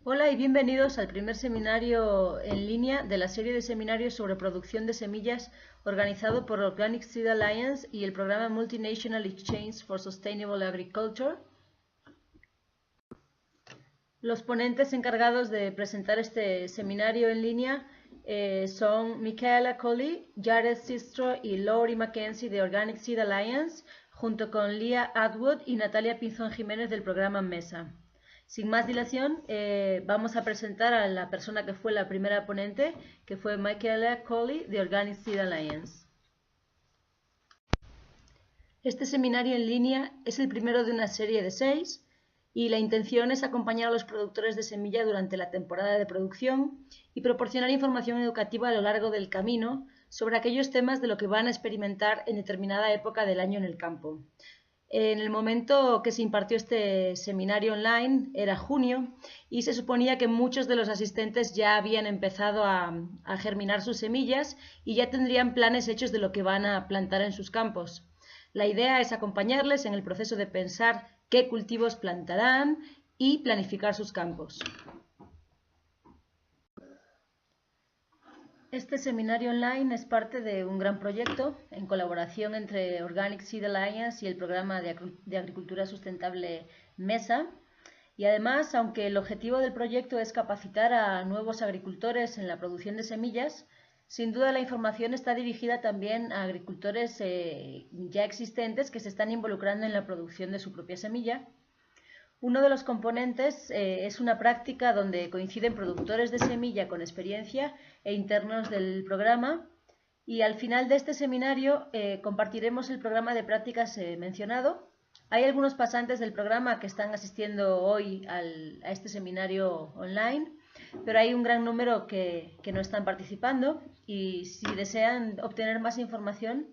Hola y bienvenidos al primer seminario en línea de la serie de seminarios sobre producción de semillas organizado por Organic Seed Alliance y el programa Multinational Exchange for Sustainable Agriculture. Los ponentes encargados de presentar este seminario en línea son Michaela Colley, Jared Sistro y Laurie Mackenzie de Organic Seed Alliance, junto con Leah Atwood y Natalia Pinzón Jiménez del programa MESA. Sin más dilación, vamos a presentar a la persona que fue la primera ponente, que fue Michaela Colley de Organic Seed Alliance. Este seminario en línea es el primero de una serie de 6 y la intención es acompañar a los productores de semilla durante la temporada de producción y proporcionar información educativa a lo largo del camino sobre aquellos temas de lo que van a experimentar en determinada época del año en el campo. En el momento que se impartió este seminario online era junio y se suponía que muchos de los asistentes ya habían empezado a germinar sus semillas y ya tendrían planes hechos de lo que van a plantar en sus campos. La idea es acompañarles en el proceso de pensar qué cultivos plantarán y planificar sus campos. Este seminario online es parte de un gran proyecto en colaboración entre Organic Seed Alliance y el programa de agricultura sustentable MESA. Y además, aunque el objetivo del proyecto es capacitar a nuevos agricultores en la producción de semillas, sin duda la información está dirigida también a agricultores ya existentes que se están involucrando en la producción de su propia semilla. Uno de los componentes es una práctica donde coinciden productores de semilla con experiencia e internos del programa, y al final de este seminario compartiremos el programa de prácticas mencionado. Hay algunos pasantes del programa que están asistiendo hoy a este seminario online, pero hay un gran número que no están participando, y si desean obtener más información,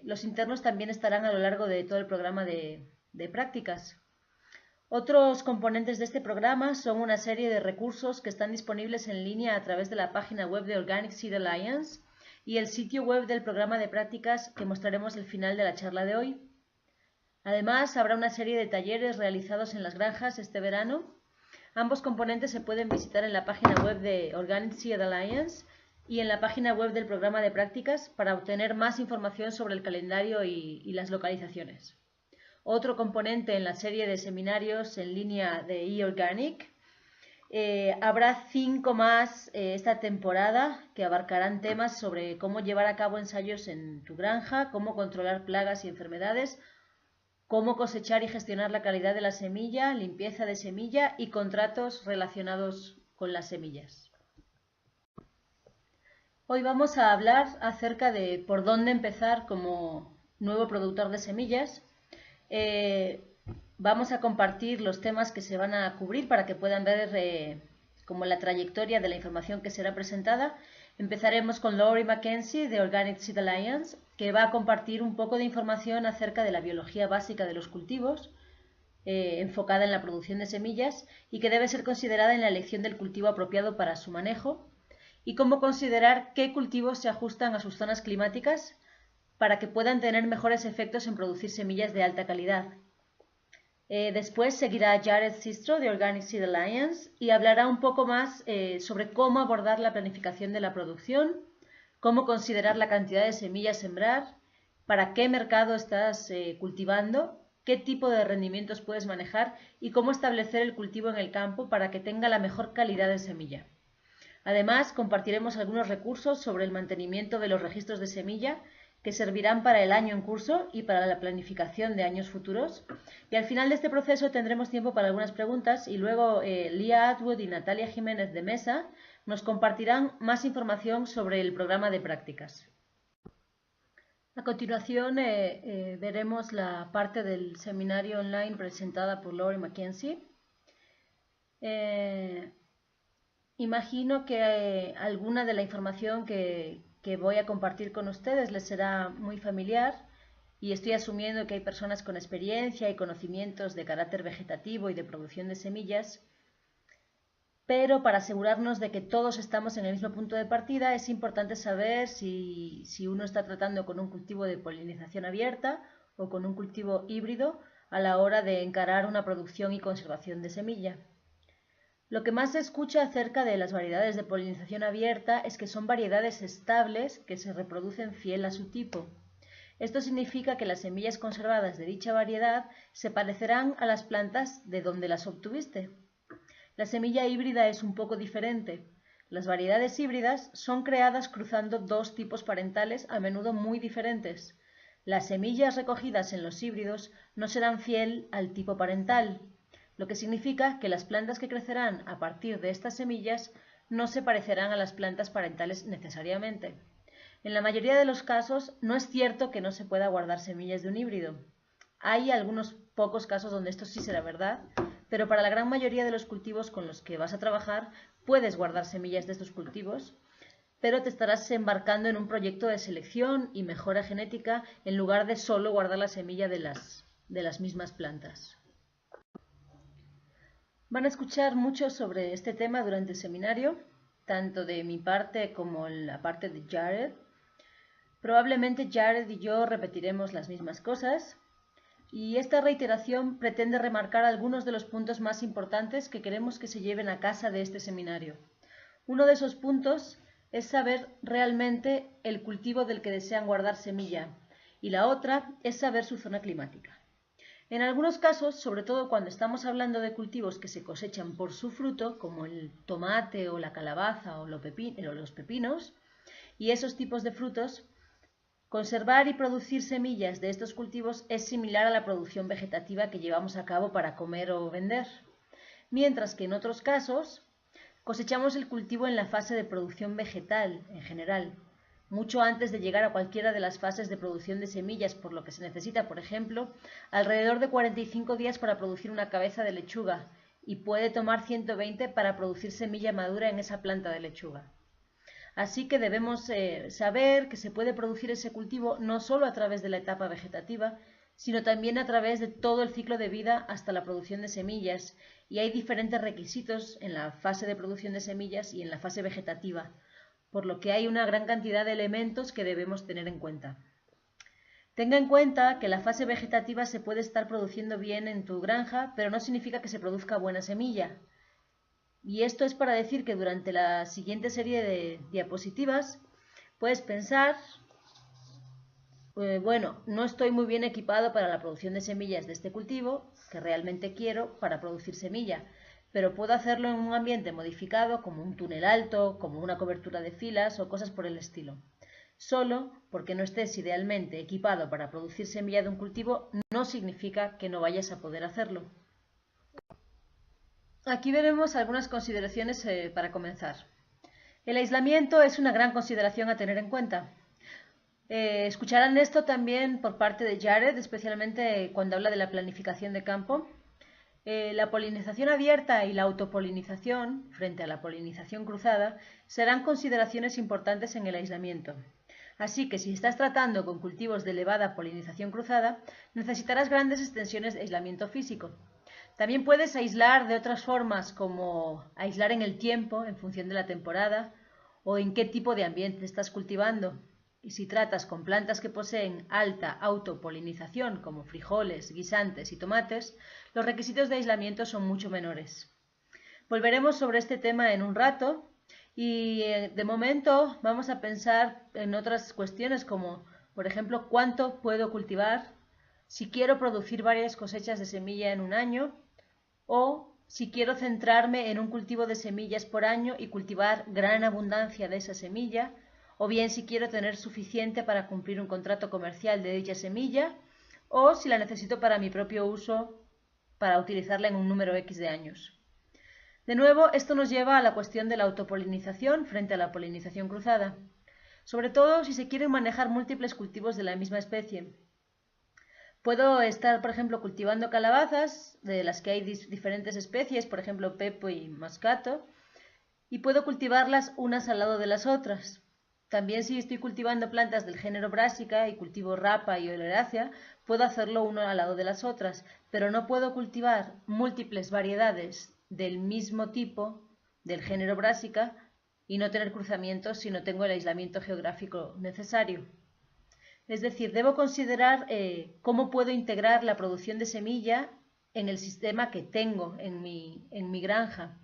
los internos también estarán a lo largo de todo el programa de prácticas. Otros componentes de este programa son una serie de recursos que están disponibles en línea a través de la página web de Organic Seed Alliance y el sitio web del programa de prácticas que mostraremos al final de la charla de hoy. Además, habrá una serie de talleres realizados en las granjas este verano. Ambos componentes se pueden visitar en la página web de Organic Seed Alliance y en la página web del programa de prácticas para obtener más información sobre el calendario y las localizaciones. Otro componente en la serie de seminarios en línea de eOrganic. Habrá 5 más esta temporada que abarcarán temas sobre cómo llevar a cabo ensayos en tu granja, cómo controlar plagas y enfermedades, cómo cosechar y gestionar la calidad de la semilla, limpieza de semilla y contratos relacionados con las semillas. Hoy vamos a hablar acerca de por dónde empezar como nuevo productor de semillas. Vamos a compartir los temas que se van a cubrir para que puedan ver como la trayectoria de la información que será presentada. Empezaremos con Laurie Mackenzie de Organic Seed Alliance, que va a compartir un poco de información acerca de la biología básica de los cultivos, enfocada en la producción de semillas y que debe ser considerada en la elección del cultivo apropiado para su manejo, y cómo considerar qué cultivos se ajustan a sus zonas climáticas para que puedan tener mejores efectos en producir semillas de alta calidad. Después seguirá Jared Sistro de Organic Seed Alliance y hablará un poco más sobre cómo abordar la planificación de la producción, cómo considerar la cantidad de semillas a sembrar, para qué mercado estás cultivando, qué tipo de rendimientos puedes manejar y cómo establecer el cultivo en el campo para que tenga la mejor calidad de semilla. Además, compartiremos algunos recursos sobre el mantenimiento de los registros de semilla que servirán para el año en curso y para la planificación de años futuros. Y al final de este proceso tendremos tiempo para algunas preguntas y luego Leah Atwood y Natalia Jiménez de MESA nos compartirán más información sobre el programa de prácticas. A continuación veremos la parte del seminario online presentada por Laurie Mackenzie. Imagino que alguna de la información que voy a compartir con ustedes les será muy familiar, y estoy asumiendo que hay personas con experiencia y conocimientos de carácter vegetativo y de producción de semillas, pero para asegurarnos de que todos estamos en el mismo punto de partida es importante saber si uno está tratando con un cultivo de polinización abierta o con un cultivo híbrido a la hora de encarar una producción y conservación de semilla. Lo que más se escucha acerca de las variedades de polinización abierta es que son variedades estables que se reproducen fiel a su tipo. Esto significa que las semillas conservadas de dicha variedad se parecerán a las plantas de donde las obtuviste. La semilla híbrida es un poco diferente. Las variedades híbridas son creadas cruzando dos tipos parentales a menudo muy diferentes. Las semillas recogidas en los híbridos no serán fiel al tipo parental, lo que significa que las plantas que crecerán a partir de estas semillas no se parecerán a las plantas parentales necesariamente. En la mayoría de los casos no es cierto que no se pueda guardar semillas de un híbrido. Hay algunos pocos casos donde esto sí será verdad, pero para la gran mayoría de los cultivos con los que vas a trabajar puedes guardar semillas de estos cultivos, pero te estarás embarcando en un proyecto de selección y mejora genética en lugar de solo guardar la semilla de las mismas plantas. Van a escuchar mucho sobre este tema durante el seminario, tanto de mi parte como la parte de Jared. Probablemente Jared y yo repetiremos las mismas cosas, y esta reiteración pretende remarcar algunos de los puntos más importantes que queremos que se lleven a casa de este seminario. Uno de esos puntos es saber realmente el cultivo del que desean guardar semilla, y la otra es saber su zona climática. En algunos casos, sobre todo cuando estamos hablando de cultivos que se cosechan por su fruto, como el tomate o la calabaza o los pepinos, y esos tipos de frutos, conservar y producir semillas de estos cultivos es similar a la producción vegetativa que llevamos a cabo para comer o vender, mientras que en otros casos cosechamos el cultivo en la fase de producción vegetal en general, mucho antes de llegar a cualquiera de las fases de producción de semillas, por lo que se necesita, por ejemplo, alrededor de 45 días para producir una cabeza de lechuga y puede tomar 120 para producir semilla madura en esa planta de lechuga. Así que debemos saber que se puede producir ese cultivo no solo a través de la etapa vegetativa, sino también a través de todo el ciclo de vida hasta la producción de semillas, y hay diferentes requisitos en la fase de producción de semillas y en la fase vegetativa, por lo que hay una gran cantidad de elementos que debemos tener en cuenta. Tenga en cuenta que la fase vegetativa se puede estar produciendo bien en tu granja, pero no significa que se produzca buena semilla. Y esto es para decir que durante la siguiente serie de diapositivas puedes pensar, bueno, no estoy muy bien equipado para la producción de semillas de este cultivo, que realmente quiero para producir semilla, pero puedo hacerlo en un ambiente modificado como un túnel alto, como una cobertura de filas o cosas por el estilo. Solo porque no estés idealmente equipado para producir semilla de un cultivo no significa que no vayas a poder hacerlo. Aquí veremos algunas consideraciones para comenzar. El aislamiento es una gran consideración a tener en cuenta. Escucharán esto también por parte de Jared, especialmente cuando habla de la planificación de campo. La polinización abierta y la autopolinización, frente a la polinización cruzada, serán consideraciones importantes en el aislamiento. Así que si estás tratando con cultivos de elevada polinización cruzada, necesitarás grandes extensiones de aislamiento físico. También puedes aislar de otras formas, como aislar en el tiempo, en función de la temporada, o en qué tipo de ambiente estás cultivando. Y si tratas con plantas que poseen alta autopolinización, como frijoles, guisantes y tomates, los requisitos de aislamiento son mucho menores. Volveremos sobre este tema en un rato y de momento vamos a pensar en otras cuestiones como, por ejemplo, cuánto puedo cultivar, si quiero producir varias cosechas de semilla en un año o si quiero centrarme en un cultivo de semillas por año y cultivar gran abundancia de esa semilla, o bien si quiero tener suficiente para cumplir un contrato comercial de dicha semilla, o si la necesito para mi propio uso, para utilizarla en un número X de años. De nuevo, esto nos lleva a la cuestión de la autopolinización frente a la polinización cruzada, sobre todo si se quieren manejar múltiples cultivos de la misma especie. Puedo estar, por ejemplo, cultivando calabazas, de las que hay diferentes especies, por ejemplo, pepo y moscato, y puedo cultivarlas unas al lado de las otras. También si estoy cultivando plantas del género Brassica y cultivo rapa y oleracea, puedo hacerlo uno al lado de las otras, pero no puedo cultivar múltiples variedades del mismo tipo, del género Brassica, y no tener cruzamientos si no tengo el aislamiento geográfico necesario. Es decir, debo considerar cómo puedo integrar la producción de semilla en el sistema que tengo en mi granja.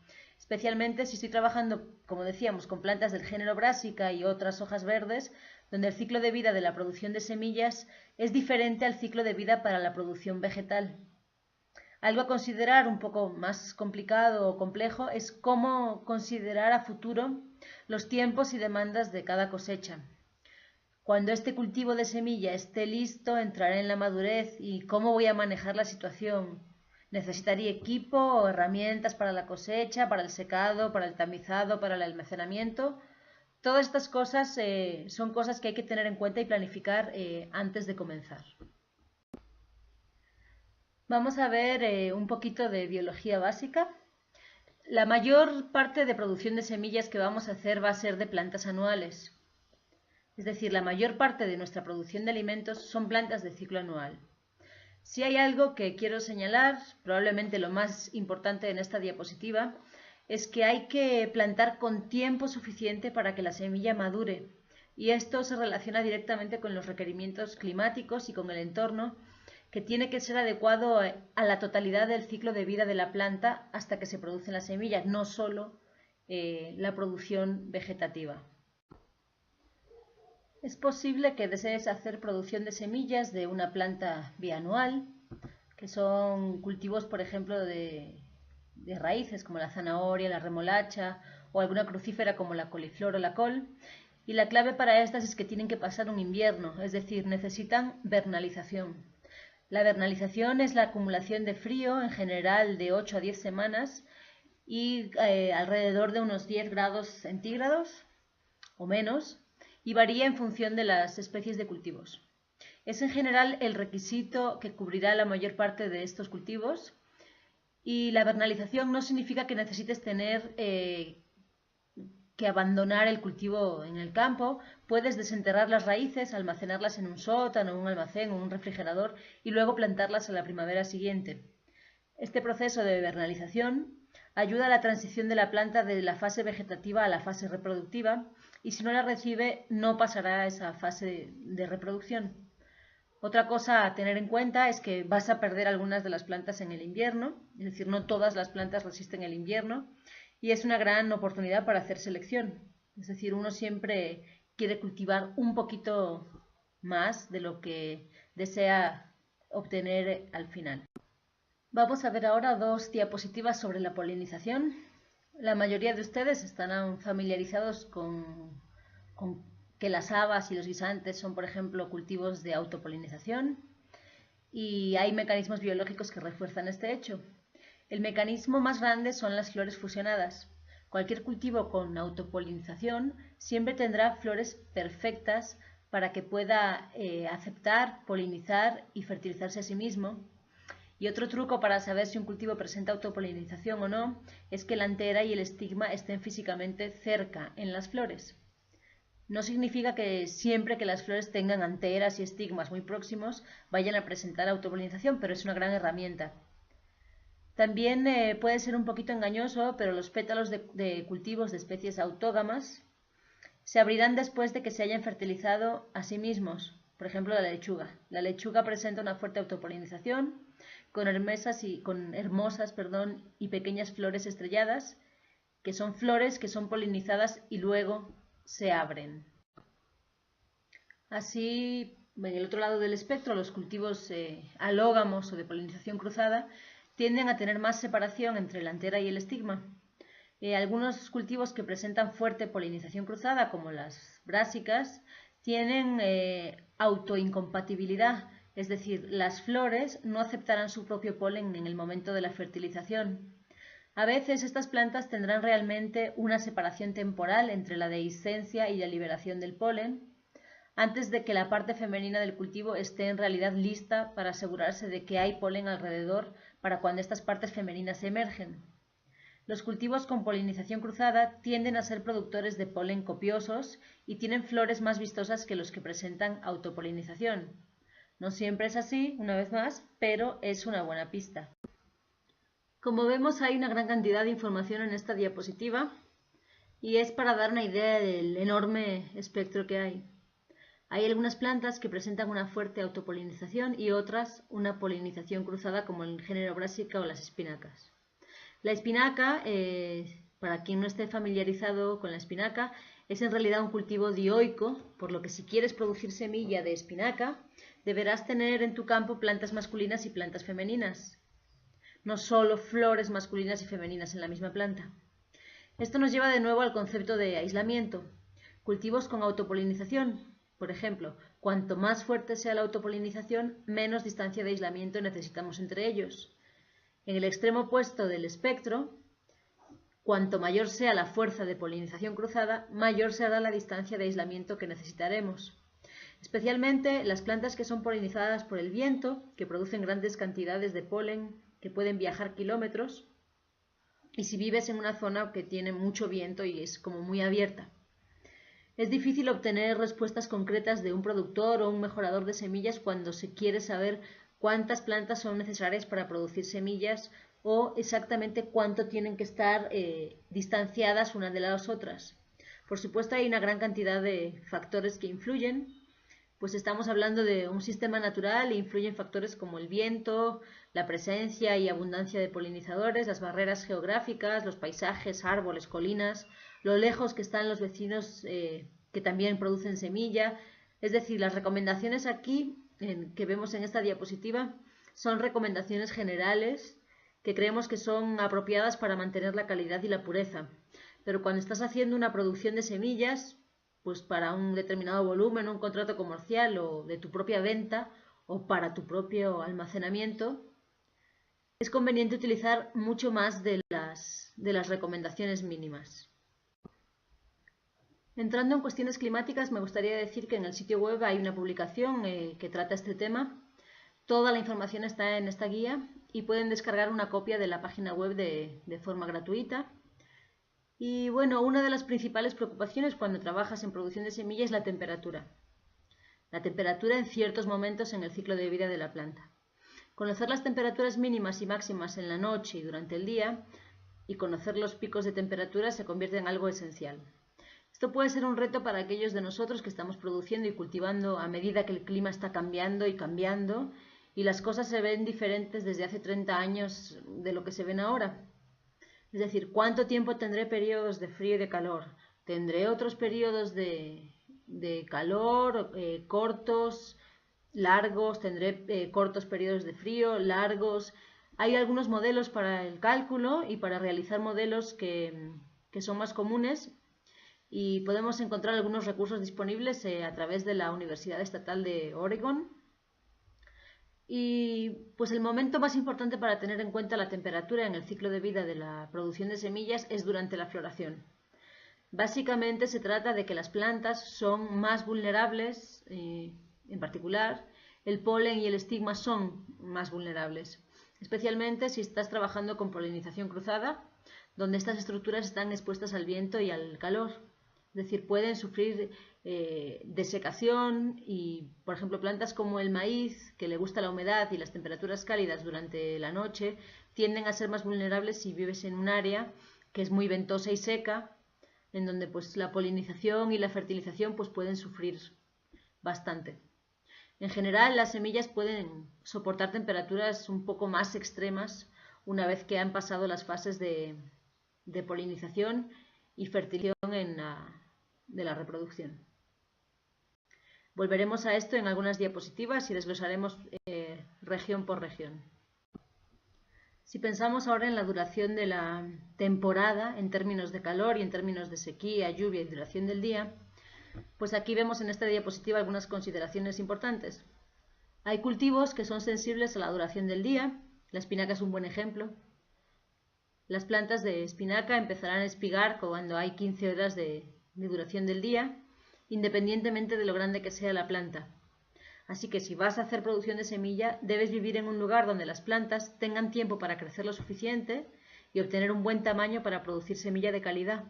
especialmente si estoy trabajando, como decíamos, con plantas del género Brassica y otras hojas verdes, donde el ciclo de vida de la producción de semillas es diferente al ciclo de vida para la producción vegetal. Algo a considerar un poco más complicado o complejo es cómo considerar a futuro los tiempos y demandas de cada cosecha. Cuando este cultivo de semilla esté listo, entrará en la madurez y cómo voy a manejar la situación. ¿Necesitaría equipo o herramientas para la cosecha, para el secado, para el tamizado, para el almacenamiento? Todas estas cosas son cosas que hay que tener en cuenta y planificar antes de comenzar. Vamos a ver un poquito de biología básica. La mayor parte de producción de semillas que vamos a hacer va a ser de plantas anuales. Es decir, la mayor parte de nuestra producción de alimentos son plantas de ciclo anual. Si hay algo que quiero señalar, probablemente lo más importante en esta diapositiva, es que hay que plantar con tiempo suficiente para que la semilla madure. Y esto se relaciona directamente con los requerimientos climáticos y con el entorno, que tiene que ser adecuado a la totalidad del ciclo de vida de la planta hasta que se producen las semillas, no solo la producción vegetativa. Es posible que desees hacer producción de semillas de una planta bianual, que son cultivos, por ejemplo, de raíces como la zanahoria, la remolacha o alguna crucífera como la coliflor o la col. Y la clave para estas es que tienen que pasar un invierno, es decir, necesitan vernalización. La vernalización es la acumulación de frío, en general de 8 a 10 semanas, y alrededor de unos 10 grados centígrados o menos, y varía en función de las especies de cultivos. Es en general el requisito que cubrirá la mayor parte de estos cultivos, y la vernalización no significa que necesites tener que abandonar el cultivo en el campo. Puedes desenterrar las raíces, almacenarlas en un sótano, un almacén o un refrigerador y luego plantarlas a la primavera siguiente. Este proceso de vernalización ayuda a la transición de la planta de la fase vegetativa a la fase reproductiva y si no la recibe no pasará a esa fase de reproducción. Otra cosa a tener en cuenta es que vas a perder algunas de las plantas en el invierno, es decir, no todas las plantas resisten el invierno, y es una gran oportunidad para hacer selección. Es decir, uno siempre quiere cultivar un poquito más de lo que desea obtener al final. Vamos a ver ahora dos diapositivas sobre la polinización. La mayoría de ustedes estarán familiarizados con que las habas y los guisantes son, por ejemplo, cultivos de autopolinización y hay mecanismos biológicos que refuerzan este hecho. El mecanismo más grande son las flores fusionadas. Cualquier cultivo con autopolinización siempre tendrá flores perfectas para que pueda aceptar, polinizar y fertilizarse a sí mismo. Y otro truco para saber si un cultivo presenta autopolinización o no es que la antera y el estigma estén físicamente cerca en las flores. No significa que siempre que las flores tengan anteras y estigmas muy próximos vayan a presentar autopolinización, pero es una gran herramienta. También puede ser un poquito engañoso, pero los pétalos de cultivos de especies autógamas se abrirán después de que se hayan fertilizado a sí mismos. Por ejemplo, la lechuga. La lechuga presenta una fuerte autopolinización con hermosas y pequeñas flores estrelladas, que son flores que son polinizadas y luego se abren. Así, en el otro lado del espectro, los cultivos alógamos o de polinización cruzada tienden a tener más separación entre la antera y el estigma. Algunos cultivos que presentan fuerte polinización cruzada, como las brásicas, tienen autoincompatibilidad, es decir, las flores no aceptarán su propio polen en el momento de la fertilización. A veces estas plantas tendrán realmente una separación temporal entre la dehiscencia y la liberación del polen, antes de que la parte femenina del cultivo esté en realidad lista para asegurarse de que hay polen alrededor para cuando estas partes femeninas emergen. Los cultivos con polinización cruzada tienden a ser productores de polen copiosos y tienen flores más vistosas que los que presentan autopolinización. No siempre es así, una vez más, pero es una buena pista. Como vemos, hay una gran cantidad de información en esta diapositiva y es para dar una idea del enorme espectro que hay. Hay algunas plantas que presentan una fuerte autopolinización y otras una polinización cruzada como el género Brassica o las espinacas. La espinaca para quien no esté familiarizado con la espinaca, es en realidad un cultivo dioico, por lo que si quieres producir semilla de espinaca, deberás tener en tu campo plantas masculinas y plantas femeninas, no solo flores masculinas y femeninas en la misma planta. Esto nos lleva de nuevo al concepto de aislamiento. Cultivos con autopolinización. Por ejemplo, cuanto más fuerte sea la autopolinización, menos distancia de aislamiento necesitamos entre ellos. En el extremo opuesto del espectro, cuanto mayor sea la fuerza de polinización cruzada, mayor será la distancia de aislamiento que necesitaremos. Especialmente las plantas que son polinizadas por el viento, que producen grandes cantidades de polen que pueden viajar kilómetros, y si vives en una zona que tiene mucho viento y es como muy abierta. Es difícil obtener respuestas concretas de un productor o un mejorador de semillas cuando se quiere saber cuántas plantas son necesarias para producir semillas o exactamente cuánto tienen que estar distanciadas unas de las otras. Por supuesto, hay una gran cantidad de factores que influyen, pues estamos hablando de un sistema natural e influyen factores como el viento, la presencia y abundancia de polinizadores, las barreras geográficas, los paisajes, árboles, colinas, lo lejos que están los vecinos que también producen semilla. Es decir, las recomendaciones aquí que vemos en esta diapositiva son recomendaciones generales que creemos que son apropiadas para mantener la calidad y la pureza. Pero cuando estás haciendo una producción de semillas, pues para un determinado volumen, un contrato comercial o de tu propia venta o para tu propio almacenamiento, es conveniente utilizar mucho más de las recomendaciones mínimas. Entrando en cuestiones climáticas, me gustaría decir que en el sitio web hay una publicación que trata este tema. Toda la información está en esta guía y pueden descargar una copia de la página web de forma gratuita. Y bueno, una de las principales preocupaciones cuando trabajas en producción de semilla es la temperatura. La temperatura en ciertos momentos en el ciclo de vida de la planta. Conocer las temperaturas mínimas y máximas en la noche y durante el día y conocer los picos de temperatura se convierte en algo esencial. Esto puede ser un reto para aquellos de nosotros que estamos produciendo y cultivando a medida que el clima está cambiando y las cosas se ven diferentes desde hace 30 años de lo que se ven ahora. Es decir, ¿cuánto tiempo tendré periodos de frío y de calor? ¿Tendré otros periodos de calor cortos, largos? ¿Tendré cortos periodos de frío, largos? Hay algunos modelos para el cálculo y para realizar modelos que son más comunes y podemos encontrar algunos recursos disponibles a través de la Universidad Estatal de Oregon. Y pues el momento más importante para tener en cuenta la temperatura en el ciclo de vida de la producción de semillas es durante la floración. Básicamente se trata de que las plantas son más vulnerables, en particular el polen y el estigma son más vulnerables, especialmente si estás trabajando con polinización cruzada, donde estas estructuras están expuestas al viento y al calor. Es decir, pueden sufrir desecación y, por ejemplo, plantas como el maíz, que le gusta la humedad y las temperaturas cálidas durante la noche, tienden a ser más vulnerables si vives en un área que es muy ventosa y seca, en donde pues la polinización y la fertilización pues pueden sufrir bastante. En general, las semillas pueden soportar temperaturas un poco más extremas una vez que han pasado las fases de polinización y fertilización de la reproducción. Volveremos a esto en algunas diapositivas y desglosaremos región por región. Si pensamos ahora en la duración de la temporada en términos de calor y en términos de sequía, lluvia y duración del día, pues aquí vemos en esta diapositiva algunas consideraciones importantes. Hay cultivos que son sensibles a la duración del día, la espinaca es un buen ejemplo. Las plantas de espinaca empezarán a espigar cuando hay 15 horas de duración del día, independientemente de lo grande que sea la planta. Así que si vas a hacer producción de semilla, debes vivir en un lugar donde las plantas tengan tiempo para crecer lo suficiente y obtener un buen tamaño para producir semilla de calidad.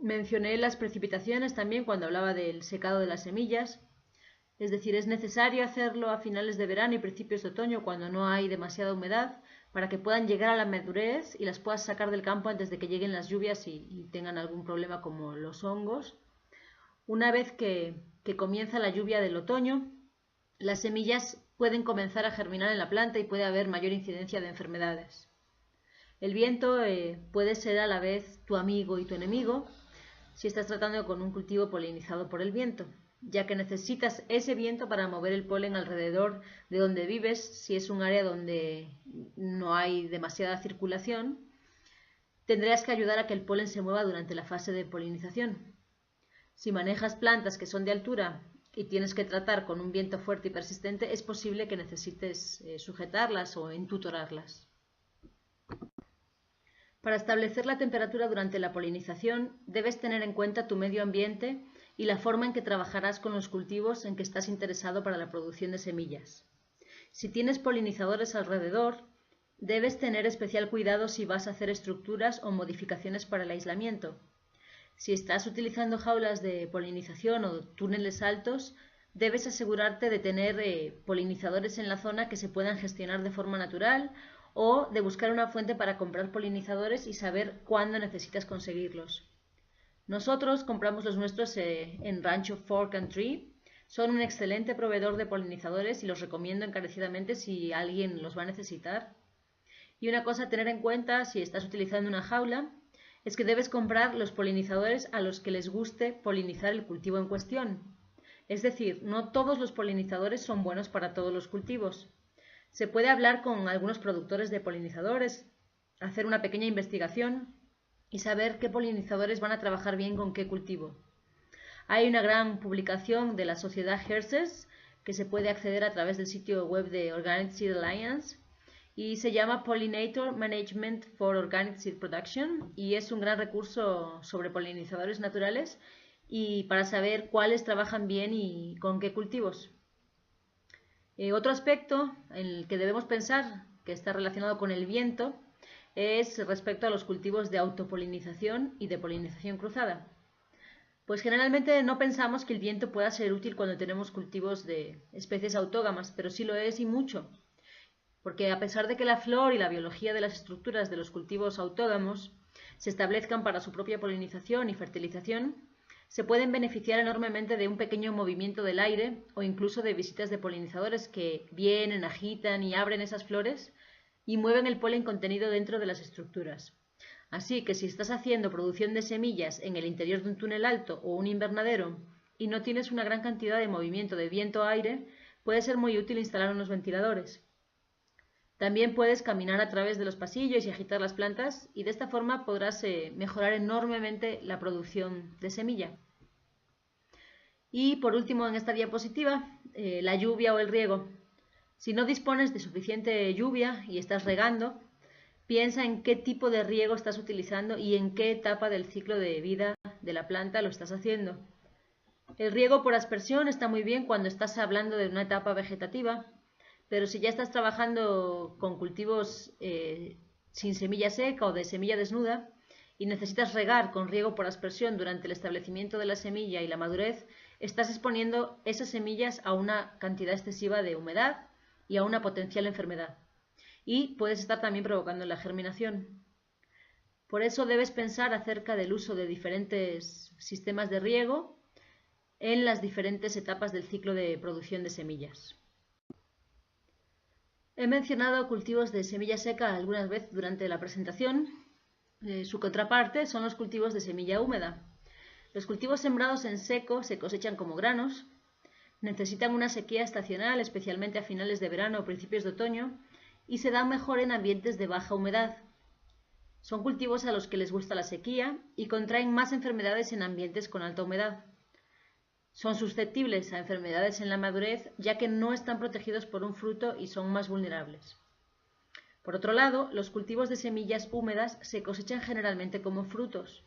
Mencioné las precipitaciones también cuando hablaba del secado de las semillas. Es decir, es necesario hacerlo a finales de verano y principios de otoño cuando no hay demasiada humedad para que puedan llegar a la madurez y las puedas sacar del campo antes de que lleguen las lluvias y tengan algún problema como los hongos. Una vez que comienza la lluvia del otoño, las semillas pueden comenzar a germinar en la planta y puede haber mayor incidencia de enfermedades. El viento puede ser a la vez tu amigo y tu enemigo si estás tratando con un cultivo polinizado por el viento, ya que necesitas ese viento para mover el polen alrededor de donde vives. Si es un área donde no hay demasiada circulación, tendrás que ayudar a que el polen se mueva durante la fase de polinización. Si manejas plantas que son de altura y tienes que tratar con un viento fuerte y persistente, es posible que necesites sujetarlas o entutorarlas. Para establecer la temperatura durante la polinización, debes tener en cuenta tu medio ambiente y la forma en que trabajarás con los cultivos en que estás interesado para la producción de semillas. Si tienes polinizadores alrededor, debes tener especial cuidado si vas a hacer estructuras o modificaciones para el aislamiento. Si estás utilizando jaulas de polinización o túneles altos, debes asegurarte de tener polinizadores en la zona que se puedan gestionar de forma natural, o de buscar una fuente para comprar polinizadores y saber cuándo necesitas conseguirlos. Nosotros compramos los nuestros en Rancho Fork and Tree. Son un excelente proveedor de polinizadores y los recomiendo encarecidamente si alguien los va a necesitar. Y una cosa a tener en cuenta si estás utilizando una jaula es que debes comprar los polinizadores a los que les guste polinizar el cultivo en cuestión. Es decir, no todos los polinizadores son buenos para todos los cultivos. Se puede hablar con algunos productores de polinizadores, hacer una pequeña investigación y saber qué polinizadores van a trabajar bien con qué cultivo. Hay una gran publicación de la sociedad HERSES que se puede acceder a través del sitio web de Organic Seed Alliance y se llama Pollinator Management for Organic Seed Production, y es un gran recurso sobre polinizadores naturales y para saber cuáles trabajan bien y con qué cultivos. Otro aspecto en el que debemos pensar, que está relacionado con el viento, es respecto a los cultivos de autopolinización y de polinización cruzada. Pues generalmente no pensamos que el viento pueda ser útil cuando tenemos cultivos de especies autógamas, pero sí lo es y mucho. Porque a pesar de que la flor y la biología de las estructuras de los cultivos autógamos se establezcan para su propia polinización y fertilización, se pueden beneficiar enormemente de un pequeño movimiento del aire o incluso de visitas de polinizadores que vienen, agitan y abren esas flores y mueven el polen contenido dentro de las estructuras. Así que si estás haciendo producción de semillas en el interior de un túnel alto o un invernadero y no tienes una gran cantidad de movimiento de viento-aire, puede ser muy útil instalar unos ventiladores. También puedes caminar a través de los pasillos y agitar las plantas, y de esta forma podrás mejorar enormemente la producción de semilla. Y por último, en esta diapositiva, la lluvia o el riego. Si no dispones de suficiente lluvia y estás regando, piensa en qué tipo de riego estás utilizando y en qué etapa del ciclo de vida de la planta lo estás haciendo. El riego por aspersión está muy bien cuando estás hablando de una etapa vegetativa, pero si ya estás trabajando con cultivos sin semilla seca o de semilla desnuda y necesitas regar con riego por aspersión durante el establecimiento de la semilla y la madurez, estás exponiendo esas semillas a una cantidad excesiva de humedad y a una potencial enfermedad. Y puedes estar también provocando la germinación. Por eso debes pensar acerca del uso de diferentes sistemas de riego en las diferentes etapas del ciclo de producción de semillas. He mencionado cultivos de semilla seca algunas veces durante la presentación. Su contraparte son los cultivos de semilla húmeda. Los cultivos sembrados en seco se cosechan como granos, necesitan una sequía estacional, especialmente a finales de verano o principios de otoño, y se dan mejor en ambientes de baja humedad. Son cultivos a los que les gusta la sequía y contraen más enfermedades en ambientes con alta humedad. Son susceptibles a enfermedades en la madurez, ya que no están protegidos por un fruto y son más vulnerables. Por otro lado, los cultivos de semillas húmedas se cosechan generalmente como frutos.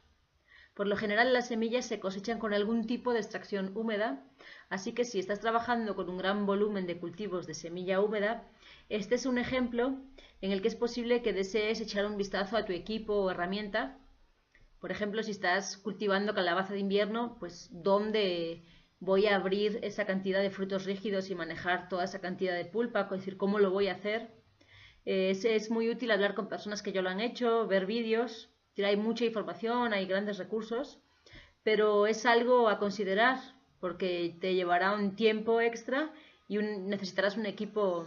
Por lo general, las semillas se cosechan con algún tipo de extracción húmeda, así que si estás trabajando con un gran volumen de cultivos de semilla húmeda, este es un ejemplo en el que es posible que desees echar un vistazo a tu equipo o herramienta. Por ejemplo, si estás cultivando calabaza de invierno, pues ¿dónde voy a abrir esa cantidad de frutos rígidos y manejar toda esa cantidad de pulpa? Es decir, ¿cómo lo voy a hacer? Es muy útil hablar con personas que ya lo han hecho, ver vídeos. Hay mucha información, hay grandes recursos, pero es algo a considerar porque te llevará un tiempo extra y necesitarás un equipo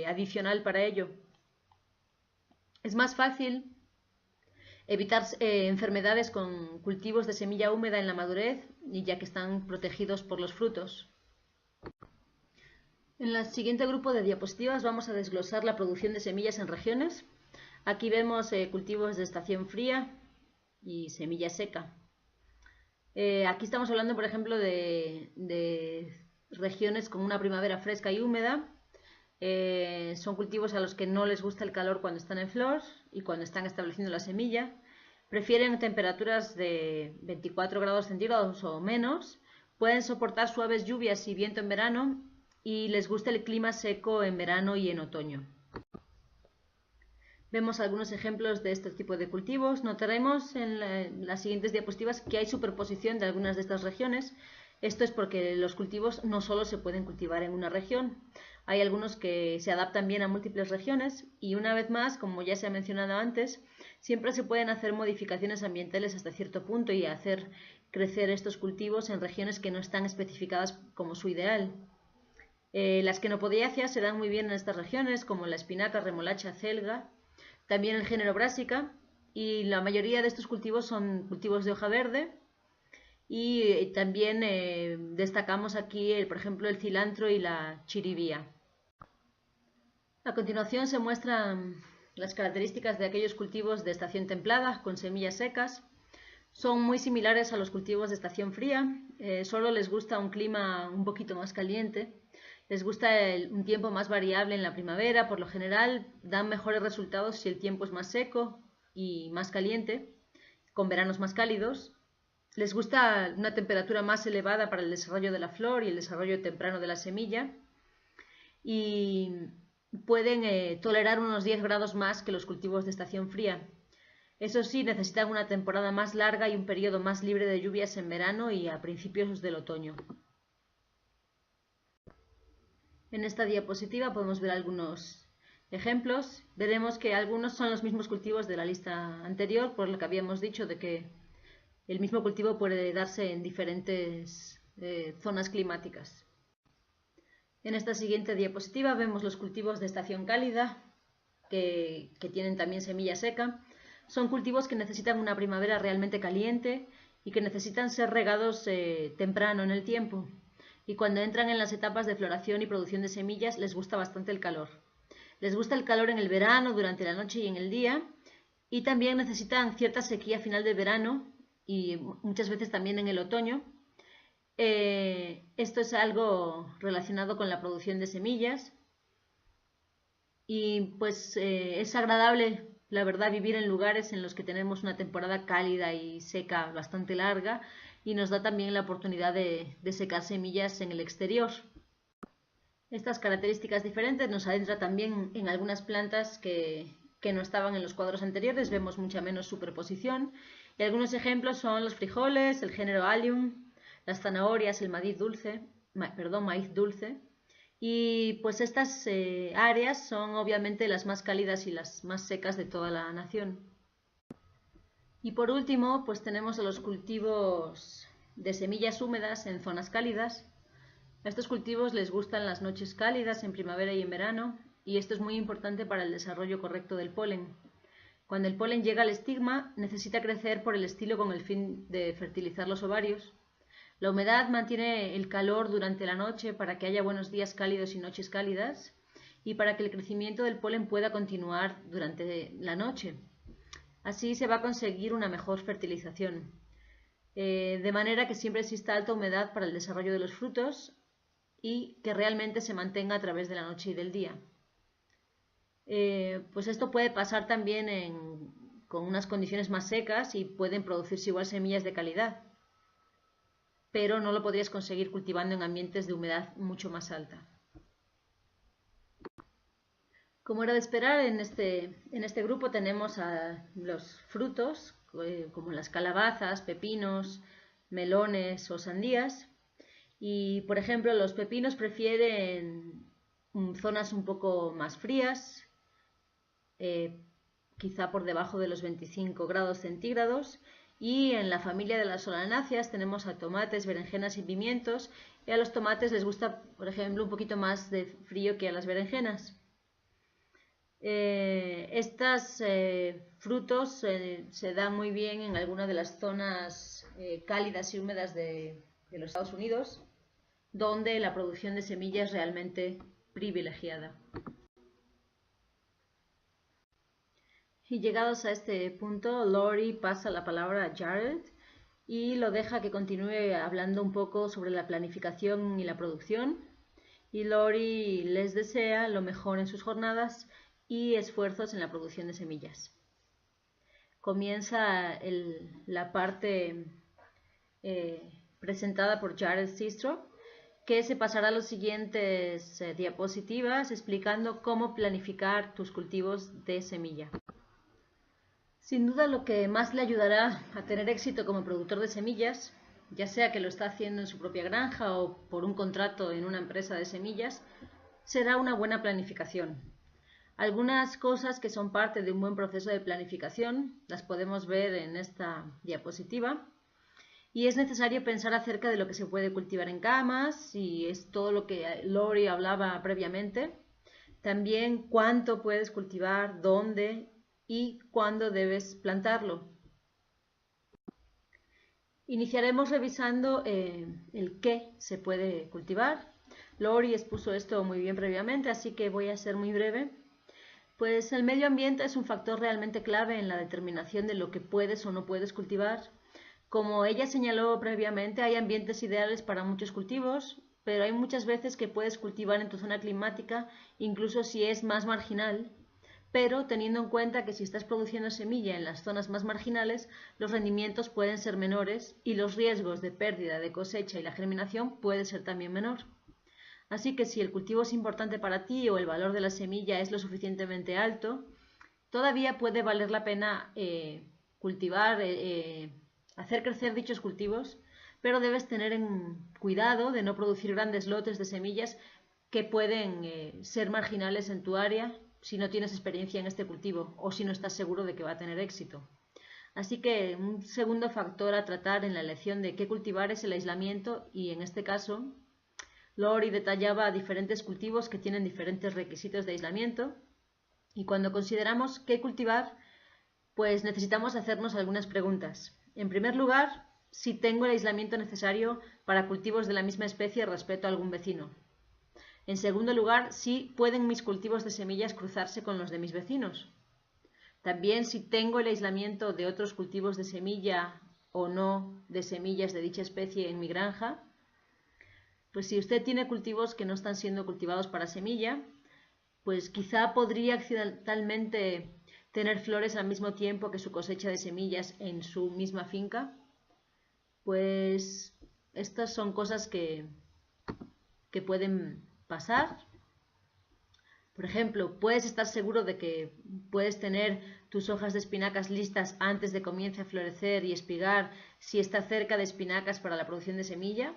adicional para ello. Es más fácil evitar enfermedades con cultivos de semilla húmeda en la madurez, y ya que están protegidos por los frutos. En el siguiente grupo de diapositivas vamos a desglosar la producción de semillas en regiones. Aquí vemos cultivos de estación fría y semilla seca. Aquí estamos hablando, por ejemplo, de regiones con una primavera fresca y húmeda. Son cultivos a los que no les gusta el calor cuando están en flor y cuando están estableciendo la semilla. Prefieren temperaturas de 24 grados centígrados o menos. Pueden soportar suaves lluvias y viento en verano y les gusta el clima seco en verano y en otoño. Vemos algunos ejemplos de este tipo de cultivos. Notaremos en las siguientes diapositivas que hay superposición de algunas de estas regiones. Esto es porque los cultivos no solo se pueden cultivar en una región. Hay algunos que se adaptan bien a múltiples regiones y, una vez más, como ya se ha mencionado antes, siempre se pueden hacer modificaciones ambientales hasta cierto punto y hacer crecer estos cultivos en regiones que no están especificadas como su ideal. Las quenopodiáceas se dan muy bien en estas regiones, como la espinaca, remolacha, acelga, también el género brásica, y la mayoría de estos cultivos son cultivos de hoja verde. Y también destacamos aquí, por ejemplo, el cilantro y la chiribía. A continuación se muestran las características de aquellos cultivos de estación templada con semillas secas. Son muy similares a los cultivos de estación fría, solo les gusta un clima un poquito más caliente. Les gusta un tiempo más variable en la primavera. Por lo general dan mejores resultados si el tiempo es más seco y más caliente, con veranos más cálidos. Les gusta una temperatura más elevada para el desarrollo de la flor y el desarrollo temprano de la semilla. Y pueden tolerar unos 10 grados más que los cultivos de estación fría. Eso sí, necesitan una temporada más larga y un periodo más libre de lluvias en verano y a principios del otoño. En esta diapositiva podemos ver algunos ejemplos. Veremos que algunos son los mismos cultivos de la lista anterior, por lo que habíamos dicho de que el mismo cultivo puede darse en diferentes zonas climáticas. En esta siguiente diapositiva vemos los cultivos de estación cálida, que tienen también semilla seca. Son cultivos que necesitan una primavera realmente caliente y que necesitan ser regados temprano en el tiempo. Y cuando entran en las etapas de floración y producción de semillas les gusta bastante el calor. Les gusta el calor en el verano, durante la noche y en el día, y también necesitan cierta sequía a final de verano y muchas veces también en el otoño. Esto es algo relacionado con la producción de semillas y pues es agradable, la verdad, vivir en lugares en los que tenemos una temporada cálida y seca bastante larga, y nos da también la oportunidad de secar semillas en el exterior. Estas características diferentes nos adentran también en algunas plantas que no estaban en los cuadros anteriores. Vemos mucha menos superposición, y algunos ejemplos son los frijoles, el género Allium, las zanahorias, el maíz dulce, y pues estas áreas son obviamente las más cálidas y las más secas de toda la nación. Y por último, pues tenemos a los cultivos de semillas húmedas en zonas cálidas. A estos cultivos les gustan las noches cálidas en primavera y en verano, y esto es muy importante para el desarrollo correcto del polen. Cuando el polen llega al estigma, necesita crecer por el estilo con el fin de fertilizar los ovarios. La humedad mantiene el calor durante la noche para que haya buenos días cálidos y noches cálidas, y para que el crecimiento del polen pueda continuar durante la noche. Así se va a conseguir una mejor fertilización, de manera que siempre exista alta humedad para el desarrollo de los frutos y que realmente se mantenga a través de la noche y del día. Pues esto puede pasar también con unas condiciones más secas y pueden producirse igual semillas de calidad, pero no lo podrías conseguir cultivando en ambientes de humedad mucho más alta. Como era de esperar, en este grupo tenemos a los frutos, como las calabazas, pepinos, melones o sandías. Y, por ejemplo, los pepinos prefieren zonas un poco más frías, quizá por debajo de los 25 grados centígrados. Y en la familia de las solanáceas tenemos a tomates, berenjenas y pimientos. Y a los tomates les gusta, por ejemplo, un poquito más de frío que a las berenjenas. Estos frutos se dan muy bien en algunas de las zonas cálidas y húmedas de los Estados Unidos, donde la producción de semillas es realmente privilegiada. Y llegados a este punto, Lori pasa la palabra a Jared y lo deja que continúe hablando un poco sobre la planificación y la producción. Y Lori les desea lo mejor en sus jornadas y esfuerzos en la producción de semillas. Comienza la parte presentada por Jared Sistro, que se pasará a las siguientes diapositivas explicando cómo planificar tus cultivos de semilla. Sin duda lo que más le ayudará a tener éxito como productor de semillas, ya sea que lo está haciendo en su propia granja o por un contrato en una empresa de semillas, será una buena planificación. Algunas cosas que son parte de un buen proceso de planificación las podemos ver en esta diapositiva. Y es necesario pensar acerca de lo que se puede cultivar en camas, y es todo lo que Lori hablaba previamente. También cuánto puedes cultivar, dónde y cuándo debes plantarlo. Iniciaremos revisando el qué se puede cultivar. Lori expuso esto muy bien previamente, así que voy a ser muy breve. Pues el medio ambiente es un factor realmente clave en la determinación de lo que puedes o no puedes cultivar. Como ella señaló previamente, hay ambientes ideales para muchos cultivos, pero hay muchas veces que puedes cultivar en tu zona climática, incluso si es más marginal, pero teniendo en cuenta que si estás produciendo semilla en las zonas más marginales, los rendimientos pueden ser menores y los riesgos de pérdida de cosecha y la germinación puede ser también menor. Así que si el cultivo es importante para ti o el valor de la semilla es lo suficientemente alto, todavía puede valer la pena cultivar, hacer crecer dichos cultivos, pero debes tener cuidado de no producir grandes lotes de semillas que pueden ser marginales en tu área si no tienes experiencia en este cultivo o si no estás seguro de que va a tener éxito. Así que un segundo factor a tratar en la elección de qué cultivar es el aislamiento, y en este caso Lori detallaba diferentes cultivos que tienen diferentes requisitos de aislamiento, y cuando consideramos qué cultivar, pues necesitamos hacernos algunas preguntas. En primer lugar, si tengo el aislamiento necesario para cultivos de la misma especie respecto a algún vecino. En segundo lugar, si pueden mis cultivos de semillas cruzarse con los de mis vecinos. También si tengo el aislamiento de otros cultivos de semilla o no de semillas de dicha especie en mi granja. Pues si usted tiene cultivos que no están siendo cultivados para semilla, pues quizá podría accidentalmente tener flores al mismo tiempo que su cosecha de semillas en su misma finca. Pues estas son cosas que pueden pasar. Por ejemplo, puedes estar seguro de que puedes tener tus hojas de espinacas listas antes de que comience a florecer y espigar si está cerca de espinacas para la producción de semilla.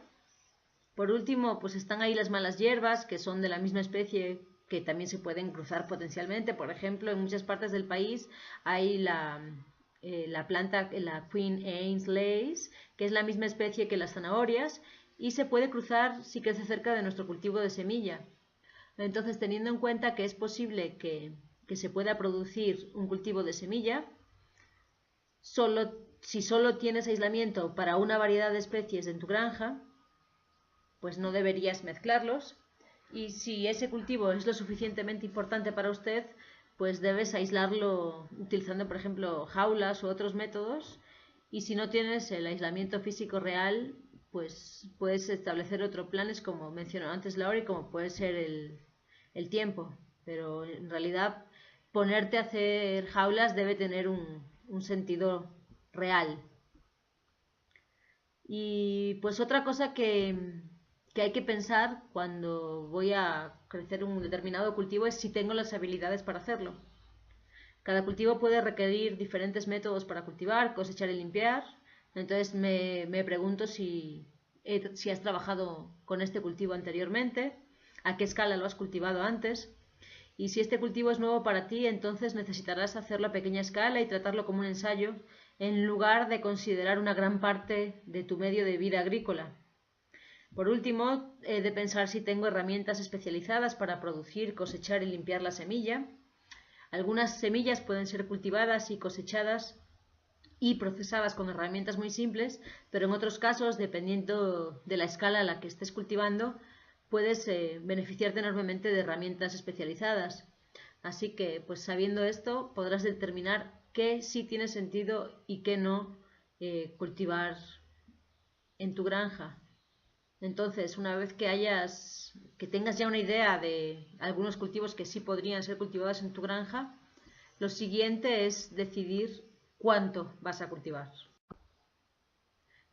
Por último, pues están ahí las malas hierbas, que son de la misma especie, que también se pueden cruzar potencialmente. Por ejemplo, en muchas partes del país hay la planta, la Queen Anne's Lace, que es la misma especie que las zanahorias, y se puede cruzar si crece cerca de nuestro cultivo de semilla. Entonces, teniendo en cuenta que es posible que se pueda producir un cultivo de semilla, si solo tienes aislamiento para una variedad de especies en tu granja, pues no deberías mezclarlos, y si ese cultivo es lo suficientemente importante para usted, pues debes aislarlo utilizando, por ejemplo, jaulas u otros métodos, y si no tienes el aislamiento físico real, pues puedes establecer otros planes, como mencionó antes Laura, como puede ser el tiempo, pero en realidad ponerte a hacer jaulas debe tener un sentido real. Y pues otra cosa que hay que pensar cuando voy a crecer un determinado cultivo es si tengo las habilidades para hacerlo. Cada cultivo puede requerir diferentes métodos para cultivar, cosechar y limpiar. Entonces me pregunto si has trabajado con este cultivo anteriormente, a qué escala lo has cultivado antes. Y si este cultivo es nuevo para ti, entonces necesitarás hacerlo a pequeña escala y tratarlo como un ensayo, en lugar de considerar una gran parte de tu medio de vida agrícola. Por último, he de pensar si tengo herramientas especializadas para producir, cosechar y limpiar la semilla. Algunas semillas pueden ser cultivadas y cosechadas y procesadas con herramientas muy simples, pero en otros casos, dependiendo de la escala a la que estés cultivando, puedes beneficiarte enormemente de herramientas especializadas. Así que, pues sabiendo esto, podrás determinar qué sí tiene sentido y qué no cultivar en tu granja. Entonces, una vez que tengas ya una idea de algunos cultivos que sí podrían ser cultivados en tu granja, lo siguiente es decidir cuánto vas a cultivar.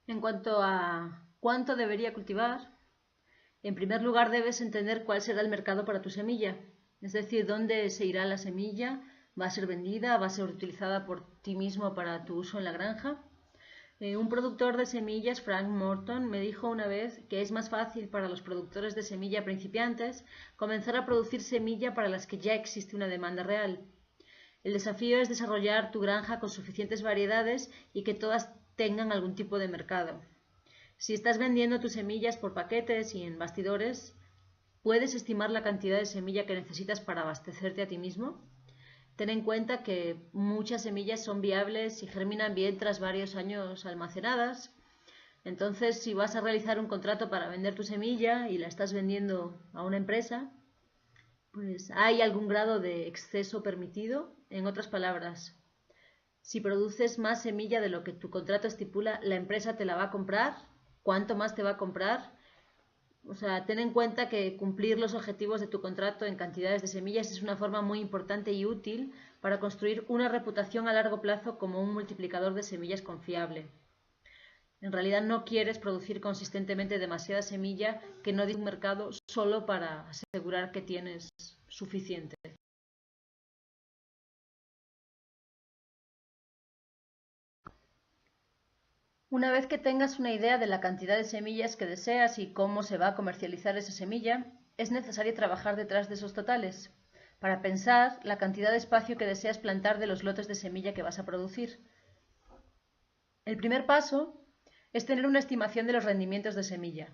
En cuanto a cuánto debería cultivar, en primer lugar debes entender cuál será el mercado para tu semilla, es decir, dónde se irá la semilla, va a ser vendida, va a ser utilizada por ti mismo para tu uso en la granja. Un productor de semillas, Frank Morton, me dijo una vez que es más fácil para los productores de semilla principiantes comenzar a producir semilla para las que ya existe una demanda real. El desafío es desarrollar tu granja con suficientes variedades y que todas tengan algún tipo de mercado. Si estás vendiendo tus semillas por paquetes y en bastidores, ¿puedes estimar la cantidad de semilla que necesitas para abastecerte a ti mismo? Ten en cuenta que muchas semillas son viables y germinan bien tras varios años almacenadas. Entonces, si vas a realizar un contrato para vender tu semilla y la estás vendiendo a una empresa, pues hay algún grado de exceso permitido. En otras palabras, si produces más semilla de lo que tu contrato estipula, la empresa te la va a comprar. ¿Cuánto más te va a comprar? O sea, ten en cuenta que cumplir los objetivos de tu contrato en cantidades de semillas es una forma muy importante y útil para construir una reputación a largo plazo como un multiplicador de semillas confiable. En realidad no quieres producir consistentemente demasiada semilla que no dé un mercado solo para asegurar que tienes suficiente. Una vez que tengas una idea de la cantidad de semillas que deseas y cómo se va a comercializar esa semilla, es necesario trabajar detrás de esos totales, para pensar la cantidad de espacio que deseas plantar de los lotes de semilla que vas a producir. El primer paso es tener una estimación de los rendimientos de semilla.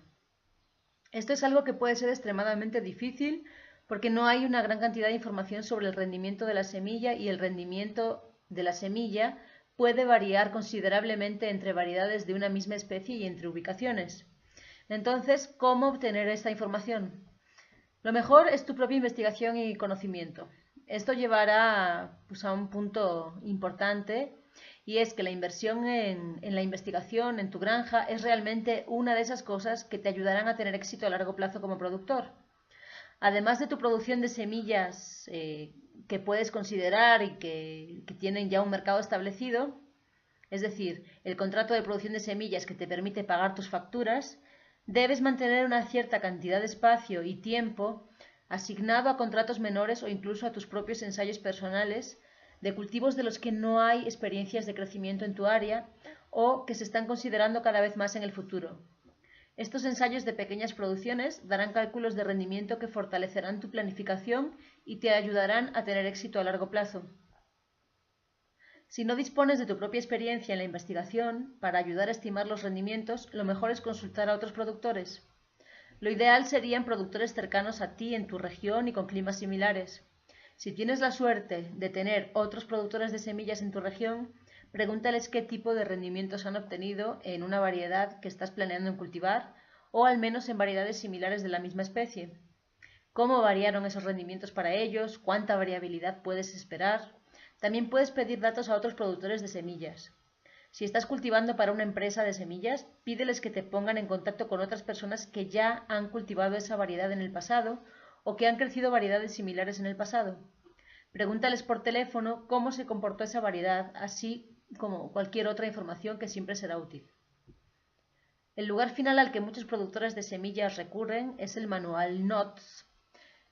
Esto es algo que puede ser extremadamente difícil porque no hay una gran cantidad de información sobre el rendimiento de la semilla y el rendimiento de la semilla puede variar considerablemente entre variedades de una misma especie y entre ubicaciones. Entonces, ¿cómo obtener esta información? Lo mejor es tu propia investigación y conocimiento. Esto llevará pues, a un punto importante y es que la inversión en la investigación, en tu granja, es realmente una de esas cosas que te ayudarán a tener éxito a largo plazo como productor. Además de tu producción de semillas que puedes considerar y que tienen ya un mercado establecido, es decir, el contrato de producción de semillas que te permite pagar tus facturas, debes mantener una cierta cantidad de espacio y tiempo asignado a contratos menores o incluso a tus propios ensayos personales de cultivos de los que no hay experiencias de crecimiento en tu área o que se están considerando cada vez más en el futuro. Estos ensayos de pequeñas producciones darán cálculos de rendimiento que fortalecerán tu planificación y te ayudarán a tener éxito a largo plazo. Si no dispones de tu propia experiencia en la investigación para ayudar a estimar los rendimientos, lo mejor es consultar a otros productores. Lo ideal serían productores cercanos a ti en tu región y con climas similares. Si tienes la suerte de tener otros productores de semillas en tu región, pregúntales qué tipo de rendimientos han obtenido en una variedad que estás planeando en cultivar o al menos en variedades similares de la misma especie. ¿Cómo variaron esos rendimientos para ellos? ¿Cuánta variabilidad puedes esperar? También puedes pedir datos a otros productores de semillas. Si estás cultivando para una empresa de semillas, pídeles que te pongan en contacto con otras personas que ya han cultivado esa variedad en el pasado o que han crecido variedades similares en el pasado. Pregúntales por teléfono cómo se comportó esa variedad, así como cualquier otra información que siempre será útil. El lugar final al que muchos productores de semillas recurren es el manual NOTS,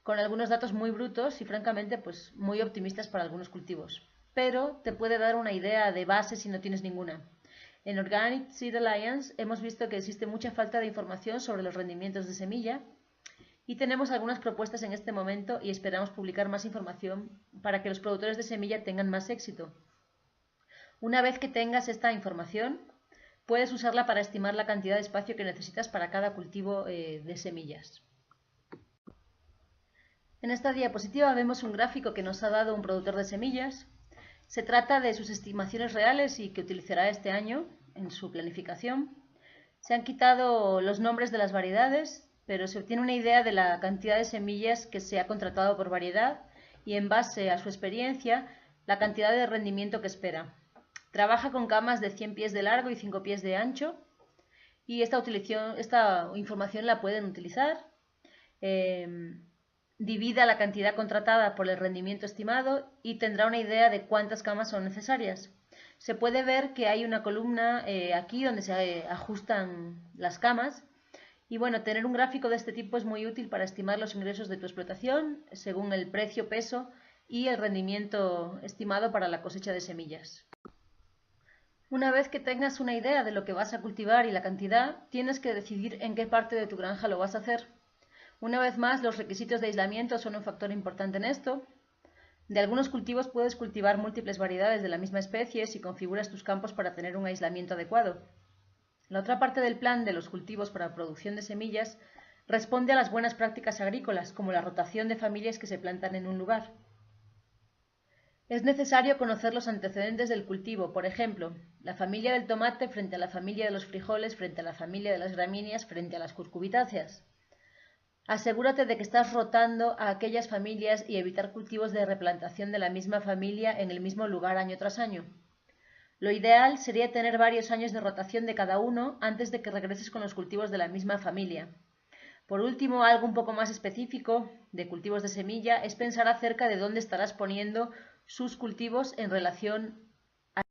con algunos datos muy brutos y francamente pues muy optimistas para algunos cultivos, pero te puede dar una idea de base si no tienes ninguna. En Organic Seed Alliance hemos visto que existe mucha falta de información sobre los rendimientos de semilla y tenemos algunas propuestas en este momento y esperamos publicar más información para que los productores de semilla tengan más éxito. Una vez que tengas esta información, puedes usarla para estimar la cantidad de espacio que necesitas para cada cultivo de semillas. En esta diapositiva vemos un gráfico que nos ha dado un productor de semillas. Se trata de sus estimaciones reales y que utilizará este año en su planificación. Se han quitado los nombres de las variedades, pero se obtiene una idea de la cantidad de semillas que se ha contratado por variedad y, en base a su experiencia, la cantidad de rendimiento que espera. Trabaja con camas de 100 pies de largo y 5 pies de ancho, y esta información la pueden utilizar. Divida la cantidad contratada por el rendimiento estimado y tendrá una idea de cuántas camas son necesarias. Se puede ver que hay una columna aquí donde se ajustan las camas. Y bueno, tener un gráfico de este tipo es muy útil para estimar los ingresos de tu explotación según el precio, peso y el rendimiento estimado para la cosecha de semillas. Una vez que tengas una idea de lo que vas a cultivar y la cantidad, tienes que decidir en qué parte de tu granja lo vas a hacer. Una vez más, los requisitos de aislamiento son un factor importante en esto. De algunos cultivos puedes cultivar múltiples variedades de la misma especie si configuras tus campos para tener un aislamiento adecuado. La otra parte del plan de los cultivos para producción de semillas responde a las buenas prácticas agrícolas, como la rotación de familias que se plantan en un lugar. Es necesario conocer los antecedentes del cultivo, por ejemplo, la familia del tomate frente a la familia de los frijoles, frente a la familia de las gramíneas, frente a las cucurbitáceas. Asegúrate de que estás rotando a aquellas familias y evitar cultivos de replantación de la misma familia en el mismo lugar año tras año. Lo ideal sería tener varios años de rotación de cada uno antes de que regreses con los cultivos de la misma familia. Por último, algo un poco más específico de cultivos de semilla es pensar acerca de dónde estarás poniendo sus cultivos en relación a...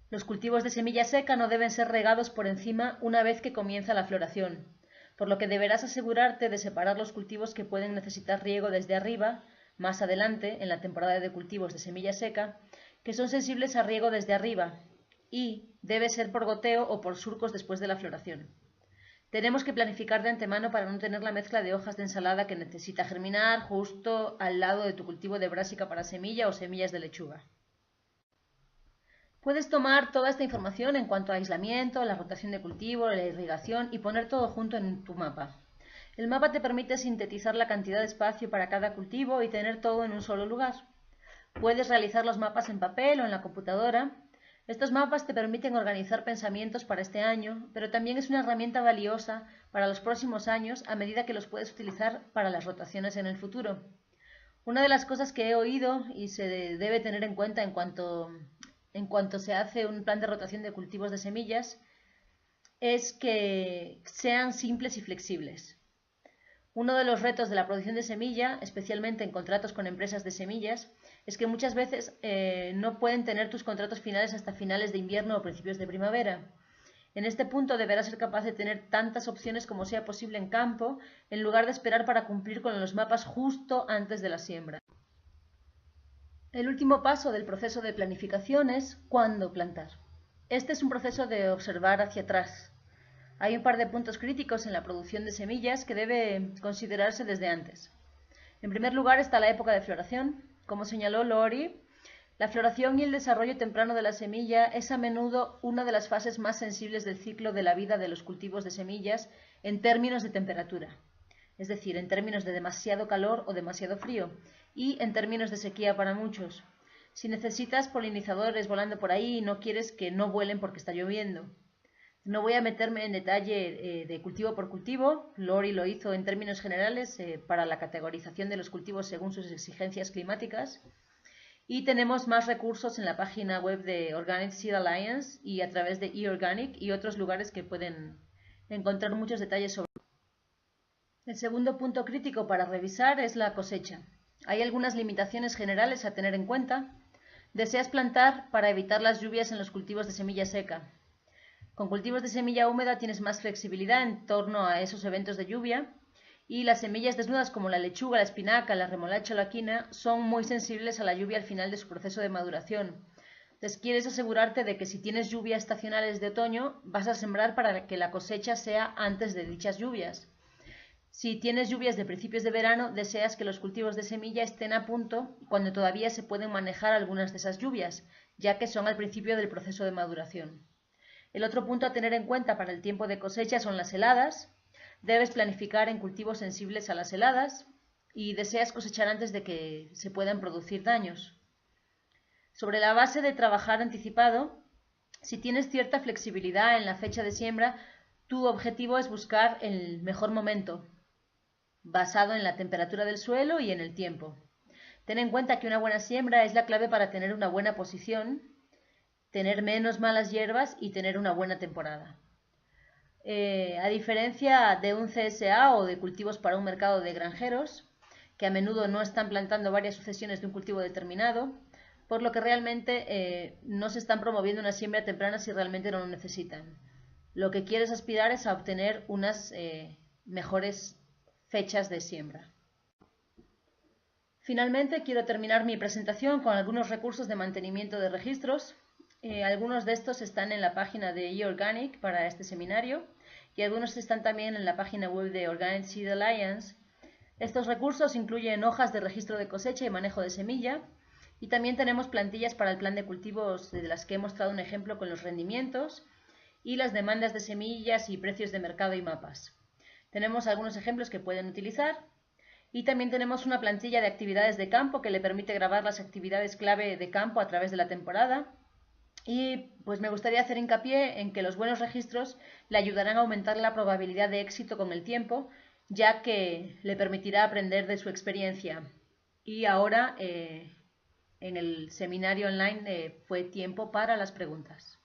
Los cultivos de semilla seca no deben ser regados por encima una vez que comienza la floración, por lo que deberás asegurarte de separar los cultivos que pueden necesitar riego desde arriba, más adelante, en la temporada de cultivos de semilla seca, que son sensibles a riego desde arriba, y debe ser por goteo o por surcos después de la floración. Tenemos que planificar de antemano para no tener la mezcla de hojas de ensalada que necesita germinar justo al lado de tu cultivo de brásica para semilla o semillas de lechuga. Puedes tomar toda esta información en cuanto a aislamiento, la rotación de cultivo, la irrigación y poner todo junto en tu mapa. El mapa te permite sintetizar la cantidad de espacio para cada cultivo y tener todo en un solo lugar. Puedes realizar los mapas en papel o en la computadora. Estos mapas te permiten organizar pensamientos para este año, pero también es una herramienta valiosa para los próximos años a medida que los puedes utilizar para las rotaciones en el futuro. Una de las cosas que he oído y se debe tener en cuenta en cuanto se hace un plan de rotación de cultivos de semillas es que sean simples y flexibles. Uno de los retos de la producción de semilla, especialmente en contratos con empresas de semillas, es que muchas veces no pueden tener tus contratos finales hasta finales de invierno o principios de primavera. En este punto deberás ser capaz de tener tantas opciones como sea posible en campo, en lugar de esperar para cumplir con los mapas justo antes de la siembra. El último paso del proceso de planificación es cuándo plantar. Este es un proceso de observar hacia atrás. Hay un par de puntos críticos en la producción de semillas que debe considerarse desde antes. En primer lugar está la época de floración. Como señaló Lori, la floración y el desarrollo temprano de la semilla es a menudo una de las fases más sensibles del ciclo de la vida de los cultivos de semillas en términos de temperatura, es decir, en términos de demasiado calor o demasiado frío, y en términos de sequía para muchos. Si necesitas polinizadores volando por ahí y no quieres que no vuelen porque está lloviendo. No voy a meterme en detalle de cultivo por cultivo. Lori lo hizo en términos generales para la categorización de los cultivos según sus exigencias climáticas. Y tenemos más recursos en la página web de Organic Seed Alliance y a través de eOrganic y otros lugares que pueden encontrar muchos detalles sobre. El segundo punto crítico para revisar es la cosecha. Hay algunas limitaciones generales a tener en cuenta. Deseas plantar para evitar las lluvias en los cultivos de semilla seca. Con cultivos de semilla húmeda tienes más flexibilidad en torno a esos eventos de lluvia y las semillas desnudas como la lechuga, la espinaca, la remolacha o la quina son muy sensibles a la lluvia al final de su proceso de maduración. Entonces quieres asegurarte de que si tienes lluvias estacionales de otoño vas a sembrar para que la cosecha sea antes de dichas lluvias. Si tienes lluvias de principios de verano, deseas que los cultivos de semilla estén a punto cuando todavía se pueden manejar algunas de esas lluvias, ya que son al principio del proceso de maduración. El otro punto a tener en cuenta para el tiempo de cosecha son las heladas. Debes planificar en cultivos sensibles a las heladas. y deseas cosechar antes de que se puedan producir daños. Sobre la base de trabajar anticipado, si tienes cierta flexibilidad en la fecha de siembra, tu objetivo es buscar el mejor momento, basado en la temperatura del suelo y en el tiempo. Ten en cuenta que una buena siembra es la clave para tener una buena posición, tener menos malas hierbas y tener una buena temporada. A diferencia de un CSA o de cultivos para un mercado de granjeros, que a menudo no están plantando varias sucesiones de un cultivo determinado, por lo que realmente no se están promoviendo una siembra temprana si realmente no lo necesitan. Lo que quieres aspirar es a obtener unas mejores fechas de siembra. Finalmente, quiero terminar mi presentación con algunos recursos de mantenimiento de registros. Algunos de estos están en la página de eOrganic para este seminario y algunos están también en la página web de Organic Seed Alliance. Estos recursos incluyen hojas de registro de cosecha y manejo de semilla, y también tenemos plantillas para el plan de cultivos de las que he mostrado un ejemplo con los rendimientos y las demandas de semillas y precios de mercado y mapas. Tenemos algunos ejemplos que pueden utilizar y también tenemos una plantilla de actividades de campo que le permite grabar las actividades clave de campo a través de la temporada. Y pues me gustaría hacer hincapié en que los buenos registros le ayudarán a aumentar la probabilidad de éxito con el tiempo, ya que le permitirá aprender de su experiencia. Y ahora en el seminario online fue tiempo para las preguntas.